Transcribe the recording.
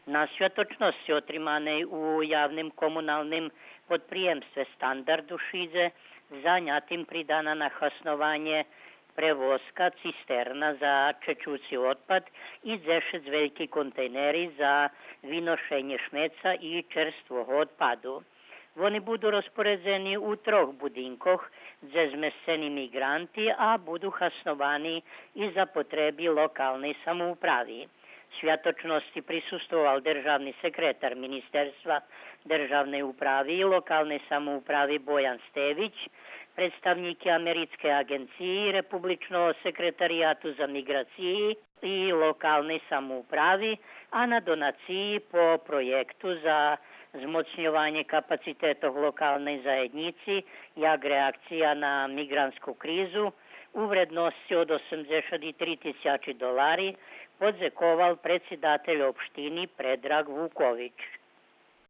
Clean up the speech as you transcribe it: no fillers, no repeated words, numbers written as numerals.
На святочності, отриманої у явним комунальним підприємстві «Стандарт» у Шидзе, занятим придана на основання prevozka cisterna za čečući otpad i 10 veliki kontejneri za vynošenje šmeca i čerstvog otpadu. Вони будуть розпоряджені у 3 будинках, де зміщені мігранти, а будуть основані і за потреби локальної самоуправи. Святочності присутствував державний секретар Міністерства державної управи і локальної самоуправи Боjan Stević, predstavniki Američke agencije, Republičnog sekretarijatu za migraciji i lokalne samoupravi, a na donaciji po projektu za zmocnjovanje kapaciteta lokalnej zajednici jak reakcija na migrantsku krizu u vrednosti od $83,000 podzekoval predsjedatelj opštini Predrag Vuković.